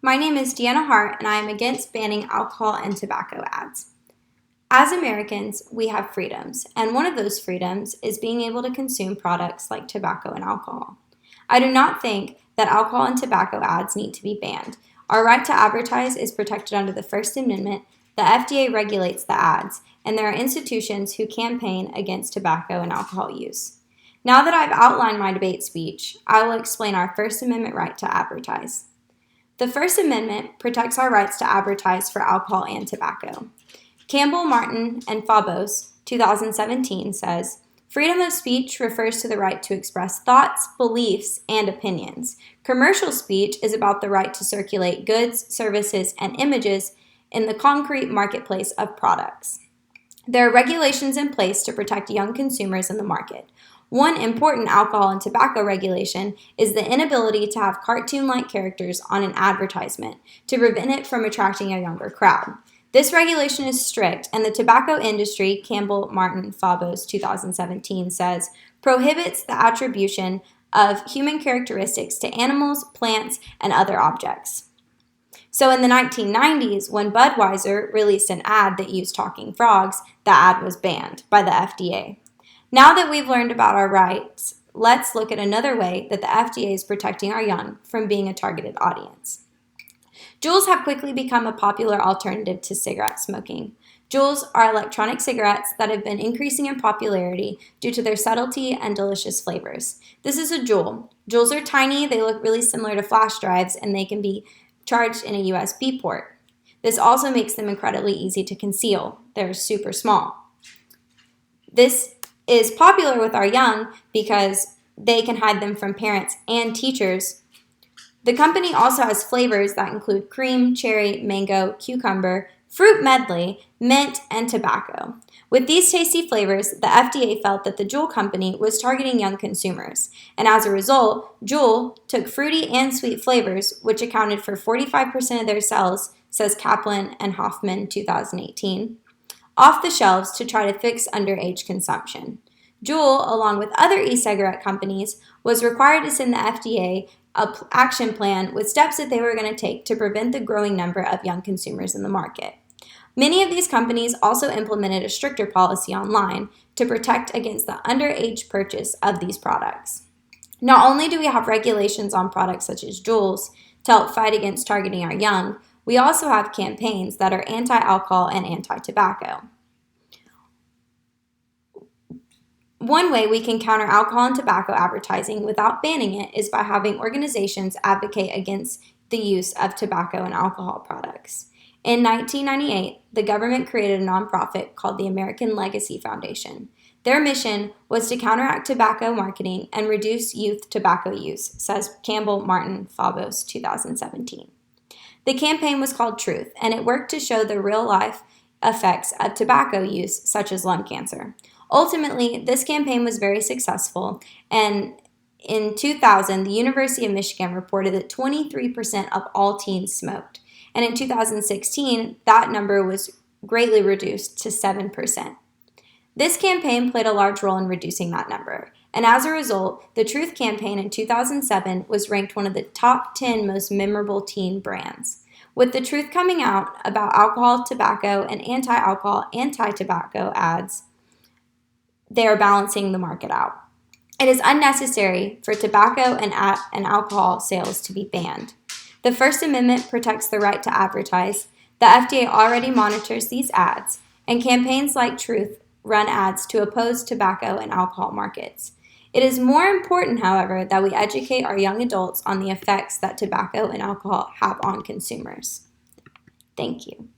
My name is Deanna Hart, and I am against banning alcohol and tobacco ads. As Americans, we have freedoms, and one of those freedoms is being able to consume products like tobacco and alcohol. I do not think that alcohol and tobacco ads need to be banned. Our right to advertise is protected under the First Amendment, the FDA regulates the ads, and there are institutions who campaign against tobacco and alcohol use. Now that I've outlined my debate speech, I will explain our First Amendment right to advertise. The First Amendment protects our rights to advertise for alcohol and tobacco. Campbell, Martin, and Fabos, 2017, says, "Freedom of speech refers to the right to express thoughts, beliefs, and opinions. Commercial speech is about the right to circulate goods, services, and images in the concrete marketplace of products. There are regulations in place to protect young consumers in the market. One important alcohol and tobacco regulation is the inability to have cartoon-like characters on an advertisement to prevent it from attracting a younger crowd. This regulation is strict, and the tobacco industry, Campbell, Martin, Fabos, 2017, says, prohibits the attribution of human characteristics to animals, plants, and other objects." So in the 1990s, when Budweiser released an ad that used talking frogs, the ad was banned by the FDA. Now that we've learned about our rights, let's look at another way that the FDA is protecting our young from being a targeted audience. Juuls have quickly become a popular alternative to cigarette smoking. Juuls are electronic cigarettes that have been increasing in popularity due to their subtlety and delicious flavors. This is a juul. Juuls are tiny, they look really similar to flash drives, and they can be charged in a USB port. This also makes them incredibly easy to conceal. They're super small. This is popular with our young because they can hide them from parents and teachers. The company also has flavors that include cream, cherry, mango, cucumber, fruit medley, mint, and tobacco. With these tasty flavors, the FDA felt that the Juul company was targeting young consumers, and as a result, Juul took fruity and sweet flavors, which accounted for 45% of their sales, says Kaplan and Hoffman, 2018, off the shelves to try to fix underage consumption. Juul, along with other e-cigarette companies, was required to send the FDA an action plan with steps that they were going to take to prevent the growing number of young consumers in the market. Many of these companies also implemented a stricter policy online to protect against the underage purchase of these products. Not only do we have regulations on products such as Juuls to help fight against targeting our young, we also have campaigns that are anti-alcohol and anti-tobacco. One way we can counter alcohol and tobacco advertising without banning it is by having organizations advocate against the use of tobacco and alcohol products. In 1998, the government created a nonprofit called the American Legacy Foundation. Their mission was to counteract tobacco marketing and reduce youth tobacco use, says Campbell, Martin, Fabos, 2017. The campaign was called Truth, and it worked to show the real-life effects of tobacco use, such as lung cancer. Ultimately, this campaign was very successful, and in 2000, the University of Michigan reported that 23% of all teens smoked, and in 2016, that number was greatly reduced to 7%. This campaign played a large role in reducing that number, and as a result, the Truth campaign in 2007 was ranked one of the top 10 most memorable teen brands. With the Truth coming out about alcohol, tobacco, and anti-alcohol, anti-tobacco ads, they are balancing the market out. It is unnecessary for tobacco and alcohol sales to be banned. The First Amendment protects the right to advertise. The FDA already monitors these ads, and campaigns like Truth run ads to oppose tobacco and alcohol markets. It is more important, however, that we educate our young adults on the effects that tobacco and alcohol have on consumers. Thank you.